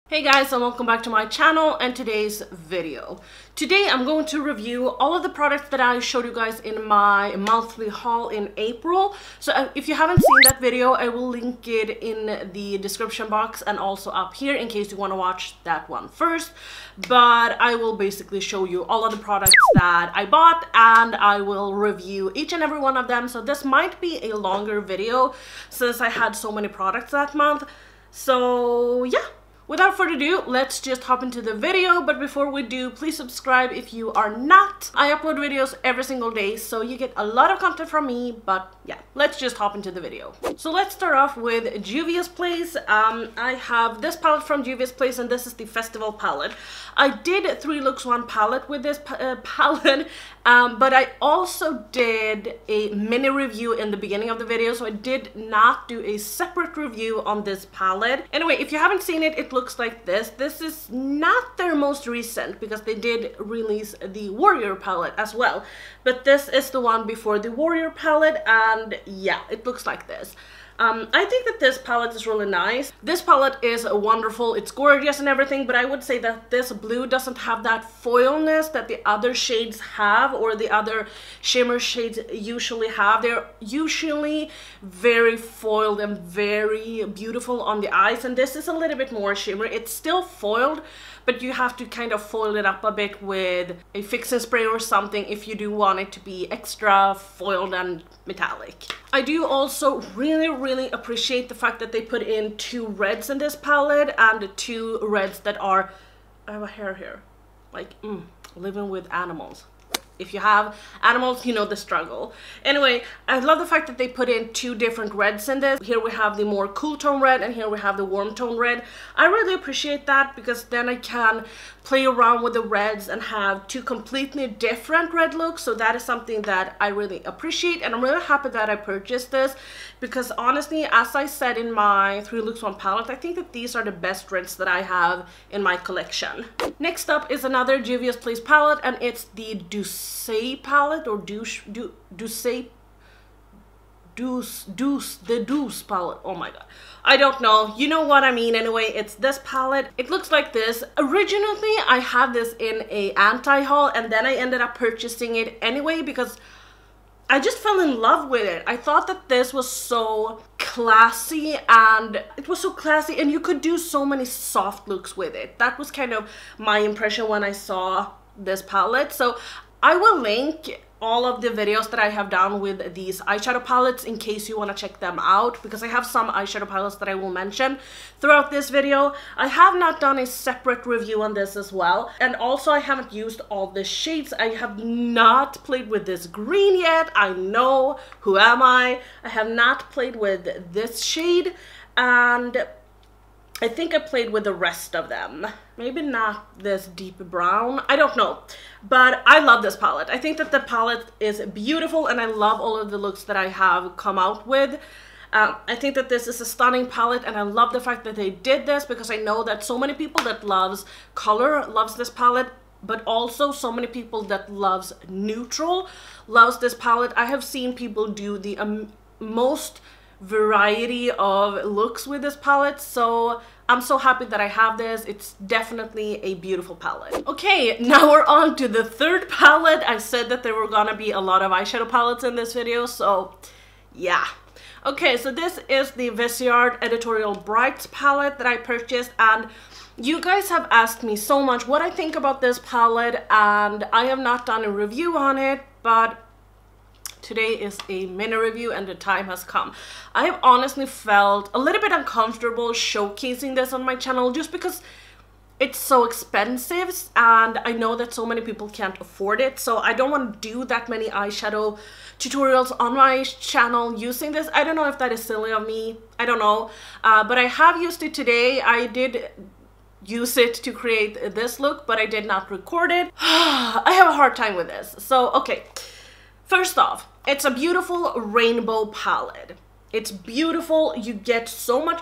Hey guys, and welcome back to my channel and today's video. Today I'm going to review all of the products that I showed you guys in my monthly haul in April. So if you haven't seen that video, I will link it in the description box and also up here in case you want to watch that one first. But I will basically show you all of the products that I bought and I will review each and every one of them. So this might be a longer video since I had so many products that month. So yeah. Without further ado, let's just hop into the video. But before we do, please subscribe if you are not. I upload videos every single day, so you get a lot of content from me. But yeah, let's just hop into the video. So let's start off with Juvia's Place. I have this palette from Juvia's Place, and this is the Festival palette. I did 3 looks 1 palette with this palette, but I also did a mini review in the beginning of the video, so I did not do a separate review on this palette. Anyway, if you haven't seen it, it looks like this. This is not their most recent because they did release the Warrior palette as well, but this is the one before the Warrior palette, and yeah, it looks like this. I think that this palette is really nice. This palette is wonderful, it's gorgeous and everything, but I would say that this blue doesn't have that foilness that the other shades have, or the other shimmer shades usually have. They're usually very foiled and very beautiful on the eyes, and this is a little bit more shimmery. It's still foiled, but you have to kind of foil it up a bit with a fixing spray or something if you do want it to be extra foiled and metallic. I do also really appreciate the fact that they put in 2 reds in this palette and 2 reds that are, I have a hair here, like living with animals. If you have animals, you know the struggle. Anyway, I love the fact that they put in 2 different reds in this. Here we have the more cool tone red, and here we have the warm tone red. I really appreciate that because then I can play around with the reds and have 2 completely different red looks. So that is something that I really appreciate, and I'm really happy that I purchased this because honestly, as I said in my 3 looks 1 palette, I think that these are the best reds that I have in my collection. Next up is another Juvia's Place palette, and it's the Douce palette, or Douce palette. Oh my god, I don't know, you know what I mean. Anyway, it's this palette. It looks like this. Originally I had this in a anti-haul, and then I ended up purchasing it anyway because I just fell in love with it. I thought that this was so classy, and and you could do so many soft looks with it. That was kind of my impression when I saw this palette. So I will link all of the videos that I have done with these eyeshadow palettes in case you want to check them out, because I have some eyeshadow palettes that I will mention throughout this video. I have not done a separate review on this as well, and also I haven't used all the shades. I have not played with this green yet. I know, who am I? I have not played with this shade, and I think I played with the rest of them. Maybe not this deep brown, I don't know. But I love this palette. I think that the palette is beautiful, and I love all of the looks that I have come out with. I think that this is a stunning palette, and I love the fact that they did this because I know that so many people that loves color loves this palette, but also so many people that loves neutral loves this palette. I have seen people do the most variety of looks with this palette, so I'm so happy that I have this. It's definitely a beautiful palette. Okay, now we're on to the 3rd palette. I said that there were gonna be a lot of eyeshadow palettes in this video, so yeah. Okay, so this is the Viseart Editorial Brights palette that I purchased, and you guys have asked me so much what I think about this palette, and I have not done a review on it, but today is a mini review and the time has come. I have honestly felt a little bit uncomfortable showcasing this on my channel just because it's so expensive, and I know that so many people can't afford it, so I don't want to do that many eyeshadow tutorials on my channel using this. I don't know if that is silly of me, I don't know, but I have used it today. I did use it to create this look, but I did not record it. I have a hard time with this. So okay, first off, it's a beautiful rainbow palette. It's beautiful. You get so much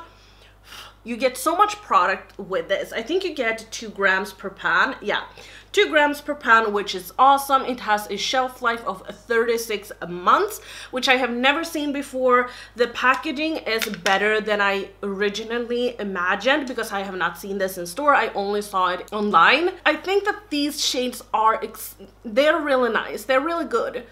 you get so much product with this. I think you get 2 grams per pan. Yeah, 2 grams per pan, which is awesome. It has a shelf life of 36 months, which I have never seen before. The packaging is better than I originally imagined because I have not seen this in store. I only saw it online. I think that these shades are, they're really nice. They're really good.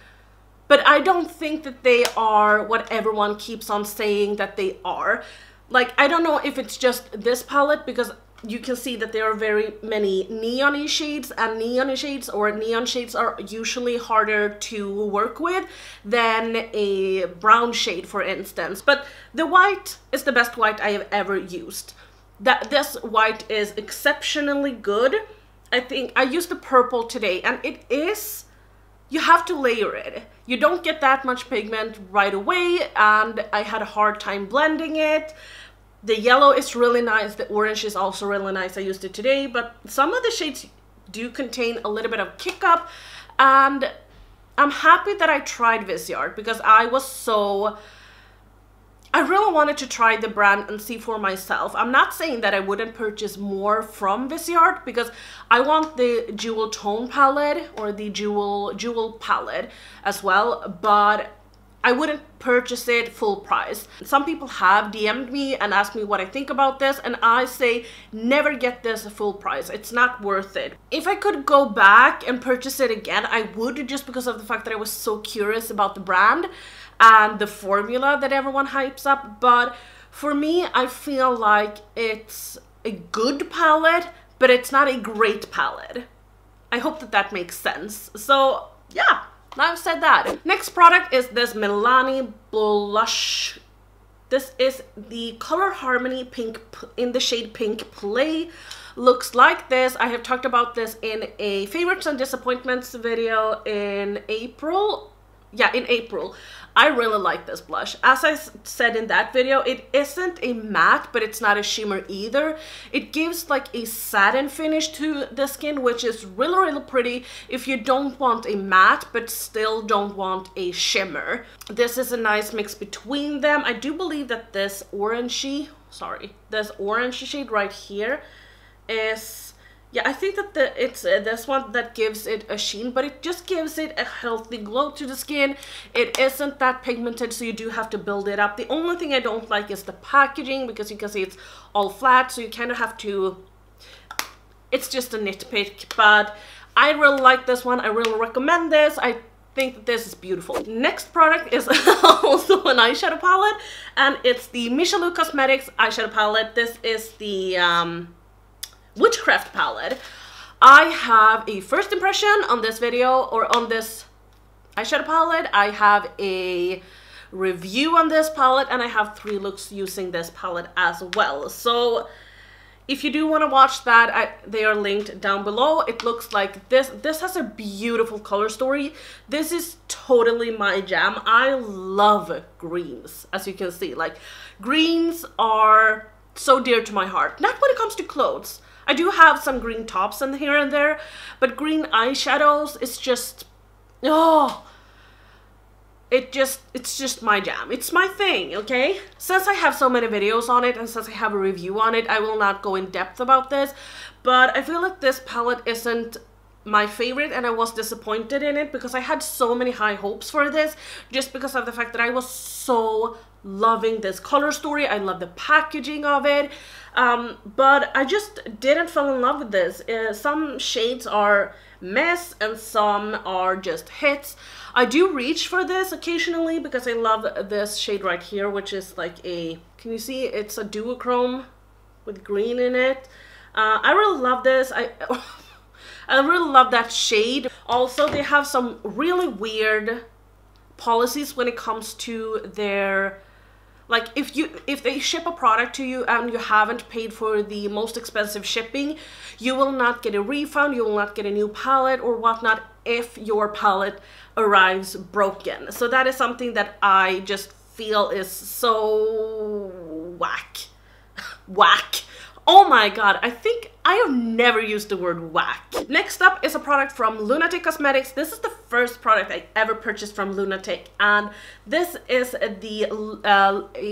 But I don't think that they are what everyone keeps on saying that they are. Like, I don't know if it's just this palette, because you can see that there are very many neon-y shades, and neon shades are usually harder to work with than a brown shade, for instance. But the white is the best white I have ever used. This white is exceptionally good. I think I used the purple today, and it is, you have to layer it. You don't get that much pigment right away, and I had a hard time blending it. The yellow is really nice. The orange is also really nice. I used it today, but some of the shades do contain a little bit of kick up, and I'm happy that I tried Viseart because I really wanted to try the brand and see for myself. I'm not saying that I wouldn't purchase more from Viseart because I want the jewel tone palette or the jewel palette as well, but I wouldn't purchase it full price. Some people have DM'd me and asked me what I think about this, and I say never get this full price. It's not worth it. If I could go back and purchase it again, I would, just because of the fact that I was so curious about the brand and the formula that everyone hypes up. But for me, I feel like it's a good palette, but it's not a great palette. I hope that that makes sense. So yeah, now I've said that. Next product is this Milani blush. This is the Color Harmony Pink in the shade Pink Play. Looks like this. I have talked about this in a favorites and disappointments video in April. Yeah, in April. I really like this blush. As I said in that video, it isn't a matte, but it's not a shimmer either. It gives like a satin finish to the skin, which is really, really pretty if you don't want a matte, but still don't want a shimmer. This is a nice mix between them. I do believe that this orangey shade right here is... Yeah, I think that it's this one that gives it a sheen, but it just gives it a healthy glow to the skin. It isn't that pigmented, so you do have to build it up. The only thing I don't like is the packaging, because you can see it's all flat, so you kind of have to... It's just a nitpick, but I really like this one. I really recommend this. I think that this is beautiful. Next product is also an eyeshadow palette, and it's the Meesha Cosmetics eyeshadow palette. This is the... Witchcraft palette. I have a first impression on this video, or on this eyeshadow palette. I have a review on this palette, and I have 3 looks using this palette as well. So if you do want to watch that, they are linked down below. It looks like this. This has a beautiful color story. This is totally my jam. I love greens, as you can see. Like, greens are so dear to my heart. Not when it comes to clothes. I do have some green tops in here and there, but green eyeshadows is just, oh, it's just my jam. It's my thing, okay? Since I have so many videos on it, and since I have a review on it, I will not go in depth about this, but I feel like this palette isn't my favorite, and I was disappointed in it because I had so many high hopes for this, just because of the fact that I was so loving this color story. I love the packaging of it, but I just didn't fall in love with this. Some shades are mess and some are just hits. I do reach for this occasionally because I love this shade right here, which is like a, can you see, it's a duochrome with green in it. I really love this. I really love that shade. Also, they have some really weird policies when it comes to their, like, if they ship a product to you and you haven't paid for the most expensive shipping, you will not get a refund, you will not get a new palette or whatnot if your palette arrives broken. So that is something that I just feel is so whack. Whack. Oh my god, I think I have never used the word whack. Next up is a product from Lunatick Cosmetics. This is the first product I ever purchased from Lunatick, and this is the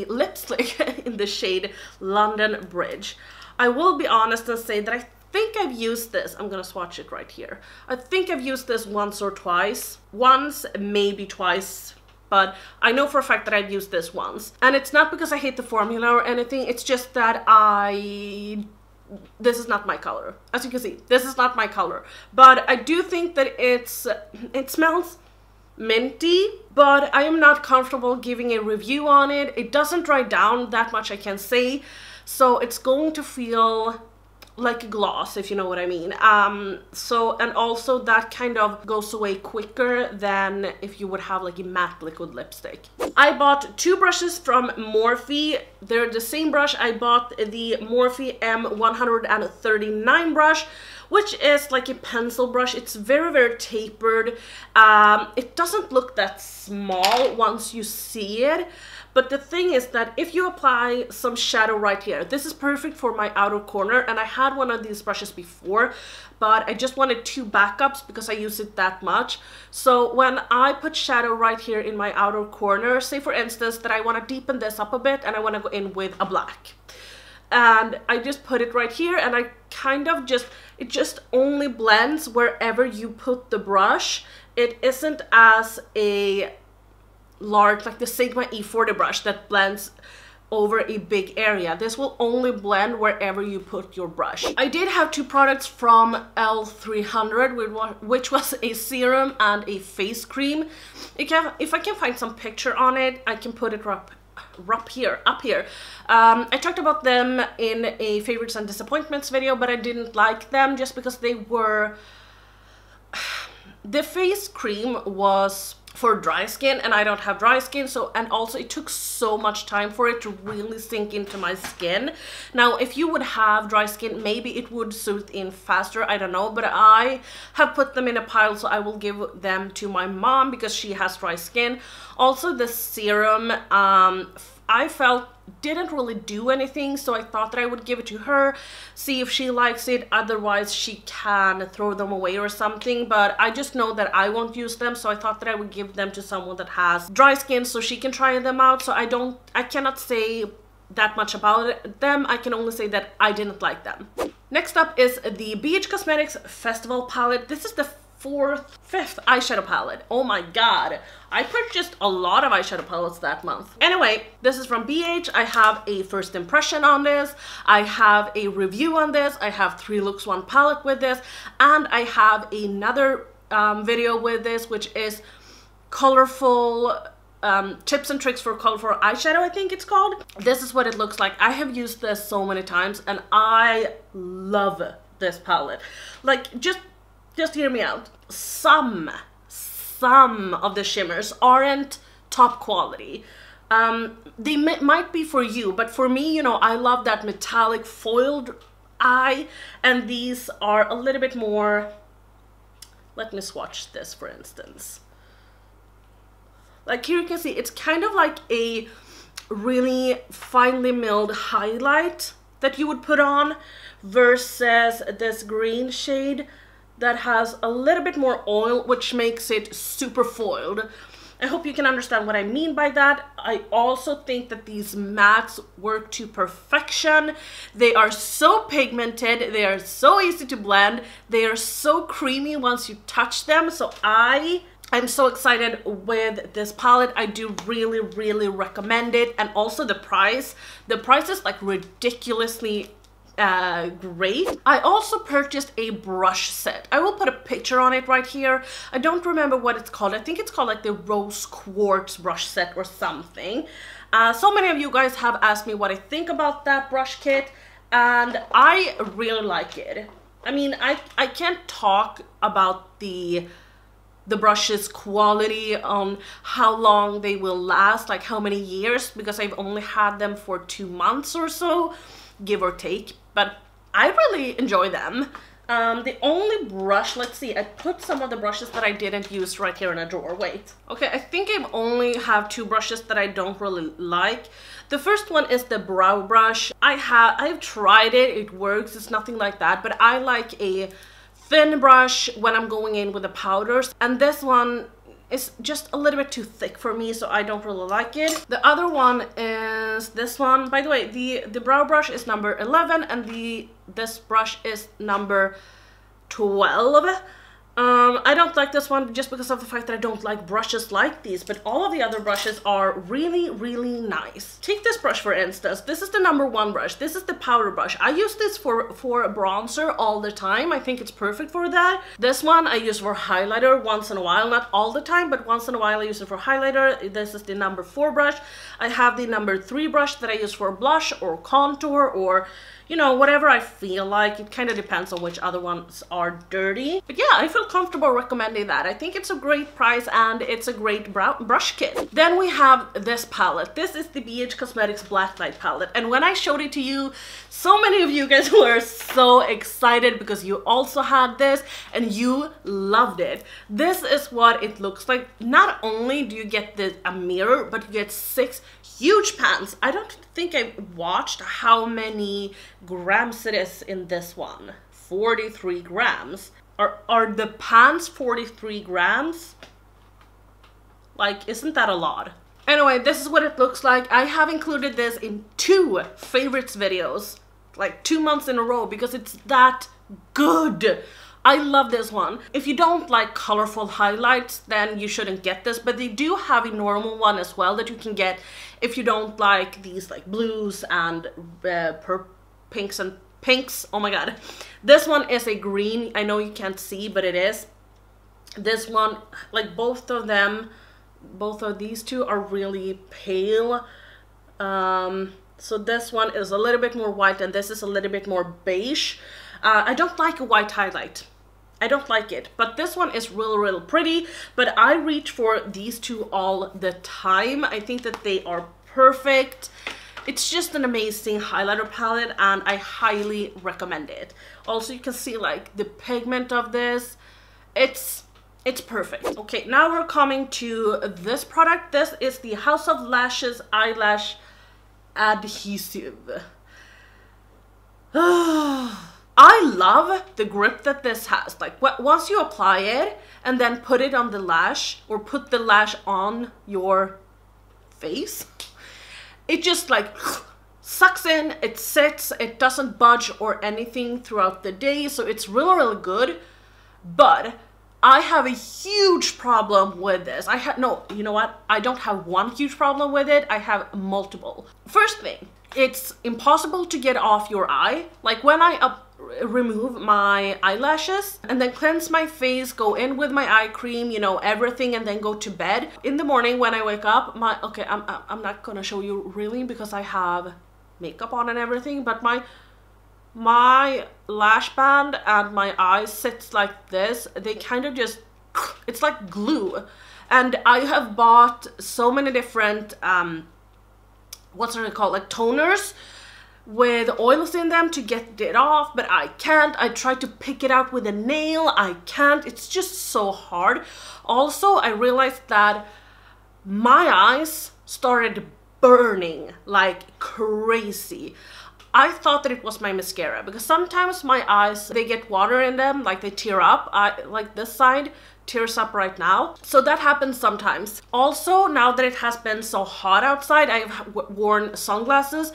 lipstick in the shade London Bridge. I will be honest and say that I think I've used this. I'm gonna swatch it right here. I think I've used this once or twice. Once, maybe twice, but I know for a fact that I've used this once. And it's not because I hate the formula or anything, it's just that this is not my color. As you can see, this is not my color. But I do think that it smells minty, but I am not comfortable giving a review on it. It doesn't dry down that much, I can say. So it's going to feel like a gloss, if you know what I mean. And also that kind of goes away quicker than if you would have like a matte liquid lipstick. I bought 2 brushes from Morphe. They're the same brush. I bought the Morphe M139 brush, which is like a pencil brush. It's very, very tapered. It doesn't look that small once you see it. But the thing is that if you apply some shadow right here, this is perfect for my outer corner, and I had one of these brushes before, but I just wanted 2 backups because I use it that much. So when I put shadow right here in my outer corner, say for instance that I want to deepen this up a bit and I want to go in with a black, and I just put it right here, and I kind of it just only blends wherever you put the brush. It isn't as a large, like the Sigma E40 brush that blends over a big area. This will only blend wherever you put your brush. I did have 2 products from L300, which was a serum and a face cream. If I can find some picture on it, I can put it up here. I talked about them in a favorites and disappointments video, but I didn't like them just because they were... The face cream was for dry skin, and I don't have dry skin, so, and also it took so much time for it to really sink into my skin. Now if you would have dry skin, maybe it would soothe in faster, I don't know, but I have put them in a pile, so I will give them to my mom because she has dry skin. Also the serum, I felt didn't really do anything, so I thought that I would give it to her, see if she likes it, otherwise she can throw them away or something. But I just know that I won't use them, so I thought that I would give them to someone that has dry skin so she can try them out. So I cannot say that much about them. I can only say that I didn't like them. Next up is the BH Cosmetics Festival palette. This is the 5th eyeshadow palette. Oh my god, I purchased a lot of eyeshadow palettes that month. Anyway, this is from BH. I have a first impression on this, I have a review on this, I have 3 looks 1 palette with this, and I have another video with this, which is colorful tips and tricks for colorful eyeshadow, I think it's called. This is what it looks like. I have used this so many times and I love this palette. Like, just hear me out. Some of the shimmers aren't top quality. They might be for you, but for me, you know, I love that metallic foiled eye, and these are a little bit more... Let me swatch this, for instance. Like here you can see, it's kind of like a really finely milled highlight that you would put on versus this green shade that has a little bit more oil, which makes it super foiled. I hope you can understand what I mean by that. I also think that these mattes work to perfection. They are so pigmented, they are so easy to blend, they are so creamy once you touch them. So I'm so excited with this palette. I do really recommend it. And also the price is like ridiculously great. I also purchased a brush set. I will put a picture on it right here. I don't remember what it's called. I think it's called like the Rose Quartz brush set or something. So many of you guys have asked me what I think about that brush kit, and I really like it. I mean, I can't talk about the brushes quality, on how long they will last, like how many years, because I've only had them for 2 months or so, give or take, but I really enjoy them. The only brush, let's see, I put some of the brushes that I didn't use right here in a drawer. Wait, okay, I think I only have 2 brushes that I don't really like. The first one is the brow brush. I've tried it, it works, it's nothing like that, but I like a thin brush when I'm going in with the powders, and this one is just a little bit too thick for me, so I don't really like it. The other one is this one. By the way, the brow brush is number 11 and this brush is number 12. I don't like this one just because of the fact that I don't like brushes like these, but all of the other brushes are really, really nice. Take this brush for instance. This is the number 1 brush. This is the powder brush. I use this for a bronzer all the time. I think it's perfect for that. This one I use for highlighter once in a while, not all the time, but once in a while I use it for highlighter. This is the number 4 brush. I have the number 3 brush that I use for blush or contour or, you know, whatever I feel like. It kind of depends on which other ones are dirty. But yeah, I feel comfortable recommending that. I think it's a great price and it's a great brush kit. Then we have this palette. This is the BH Cosmetics Blacklight palette. And when I showed it to you, so many of you guys were so excited because you also had this and you loved it. This is what it looks like. Not only do you get a mirror, but you get 6 huge pans. I don't think I watched how many grams it is in this one. 43 grams. Are the pans 43 grams? Like, isn't that a lot? Anyway, this is what it looks like. I have included this in 2 favorites videos, like 2 months in a row, because it's that good. I love this one. If you don't like colorful highlights, then you shouldn't get this, but they do have a normal one as well that you can get if you don't like these like blues and pinks and pinks. Oh my god. This one is a green. I know you can't see, but it is. This one, like both of these two are really pale. So this one is a little bit more white and this is a little bit more beige. I don't like a white highlight. I don't like it, but this one is real pretty, but I reach for these two all the time. I think that they are perfect. It's just an amazing highlighter palette and I highly recommend it. Also, you can see like the pigment of this. It's perfect. Okay, now we're coming to this product. This is the House of Lashes Eyelash Adhesive. I love the grip that this has. Like once you apply it and then put it on the lash or put the lash on your face, it just like sucks in, it sits, it doesn't budge or anything throughout the day. So it's really good. But I have a huge problem with this. You know what? I don't have one huge problem with it. I have multiple. First thing, it's impossible to get off your eye. Like when I remove my eyelashes and then cleanse my face, go in with my eye cream, you know, everything, and then go to bed. In the morning when I wake up, I'm not gonna show you really because I have makeup on and everything, but my lash band and my eyes sits like this. They kind of just, it's like glue. And I have bought so many different what's it called, like toners with oils in them to get it off, but I can't. I try to pick it out with a nail. I can't. It's just so hard. Also, I realized that my eyes started burning like crazy. I thought that it was my mascara because sometimes my eyes, they get water in them, like they tear up. Like this side tears up right now. So that happens sometimes. Also, now that it has been so hot outside, I've worn sunglasses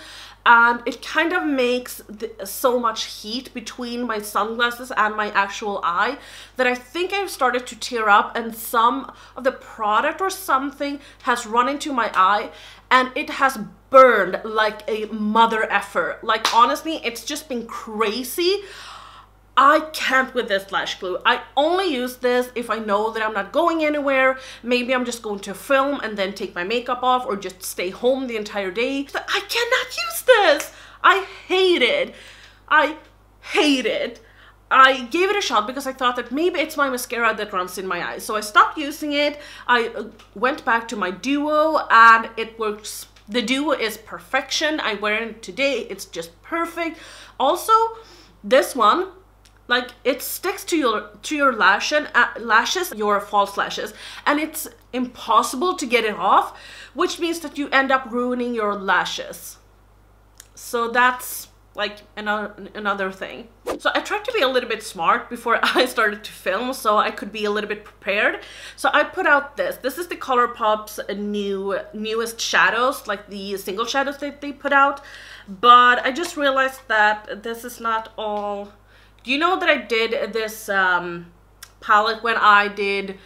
and it kind of makes so much heat between my sunglasses and my actual eye that I think I've started to tear up and some of the product or something has run into my eye and it has burned like a mother effer. Like honestly, it's just been crazy. I can't with this lash glue. I only use this if I know that I'm not going anywhere. Maybe I'm just going to film and then take my makeup off or just stay home the entire day. So I cannot use this. I hate it. I hate it. I gave it a shot because I thought that maybe it's my mascara that runs in my eyes. So I stopped using it. I went back to my Duo and it works. The Duo is perfection. I wear it today. It's just perfect. Also, this one, like it sticks to your lashes, your false lashes, and it's impossible to get it off, which means that you end up ruining your lashes. So that's like another thing. So I tried to be a little bit smart before I started to film, so I could be a little bit prepared. So I put out this is the Colourpop's newest shadows, like the single shadows that they put out. But I just realized that this is not all. Do you know that I did this palette when I did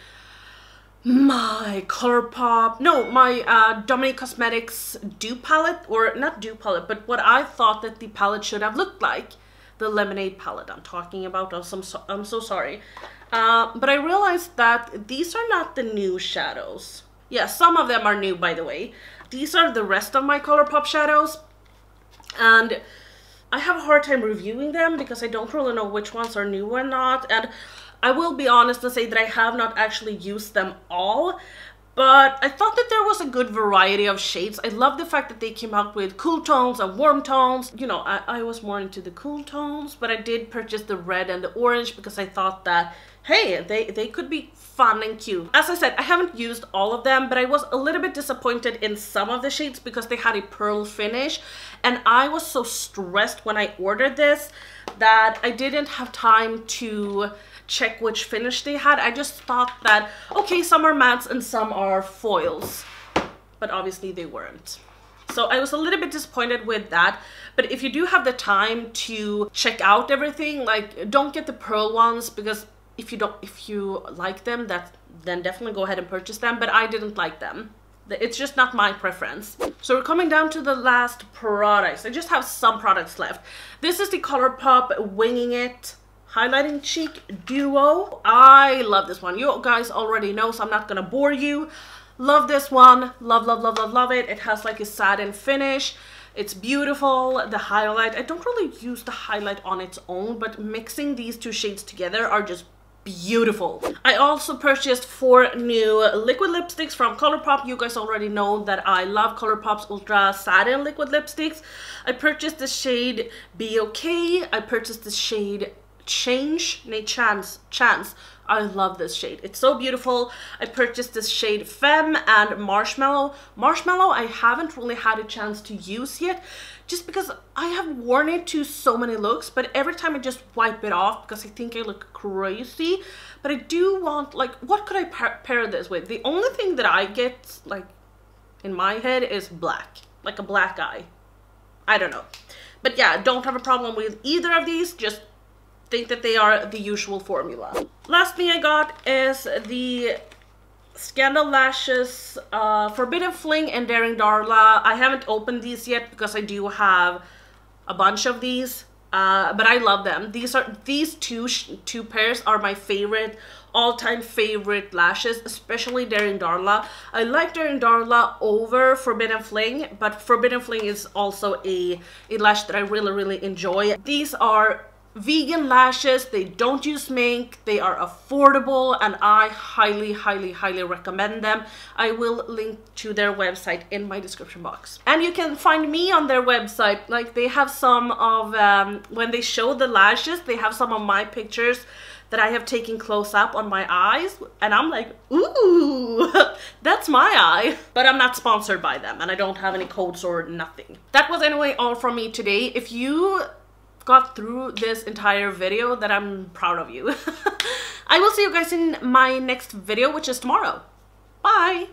my Colourpop, no, my Dominique Cosmetics dupe palette, or not dupe palette, but what I thought that the palette should have looked like, the lemonade palette I'm talking about. I'm so sorry, but I realized that these are not the new shadows. Yeah, some of them are new, by the way. These are the rest of my Colourpop shadows, and I have a hard time reviewing them because I don't really know which ones are new or not, and I will be honest and say that I have not actually used them all, but I thought that there was a good variety of shades. I love the fact that they came out with cool tones and warm tones. You know, I was more into the cool tones, but I did purchase the red and the orange because I thought that, hey, they could be fun and cute. As I said, I haven't used all of them, but I was a little bit disappointed in some of the shades because they had a pearl finish, and I was so stressed when I ordered this that I didn't have time to check which finish they had. I just thought that, okay, some are mattes and some are foils, but obviously they weren't. So I was a little bit disappointed with that. But if you do have the time to check out everything, like, don't get the pearl ones, because if you like them, then definitely go ahead and purchase them, but I didn't like them. It's just not my preference. So we're coming down to the last products. I just have some products left. This is the Colourpop Winging It Highlighting Cheek Duo. I love this one. You guys already know, so I'm not gonna bore you. Love this one. Love, love, love, love, love it. It has like a satin finish. It's beautiful. The highlight, I don't really use the highlight on its own, but mixing these two shades together are just beautiful. I also purchased 4 new liquid lipsticks from Colourpop. You guys already know that I love Colourpop's Ultra Satin liquid lipsticks. I purchased the shade Beeokay. I purchased the shade Chance. I love this shade. It's so beautiful. I purchased this shade Femme and Marshmallow. Marshmallow I haven't really had a chance to use yet, just because I have worn it to so many looks, but every time I just wipe it off because I think I look crazy. But I do want, like, what could I pair this with? The only thing that I get, like, in my head is black, like a black eye. I don't know. But yeah, don't have a problem with either of these. Just think that they are the usual formula. Last thing I got is the Scandal Lashes Forbidden Fling and Daring Darla. I haven't opened these yet because I do have a bunch of these, but I love them. These two pairs are my favorite, all-time favorite lashes, especially Daring Darla. I like Daring Darla over Forbidden Fling, but Forbidden Fling is also a lash that I really, really enjoy. These are vegan lashes. They don't use mink. They are affordable, and I highly, highly, highly recommend them. I will link to their website in my description box. And you can find me on their website. Like, they have some of, when they show the lashes, they have some of my pictures that I have taken close up on my eyes, and I'm like, ooh, that's my eye. But I'm not sponsored by them, and I don't have any codes or nothing. That was anyway all from me today. If you got through this entire video, that I'm proud of you. I will see you guys in my next video, which is tomorrow. Bye.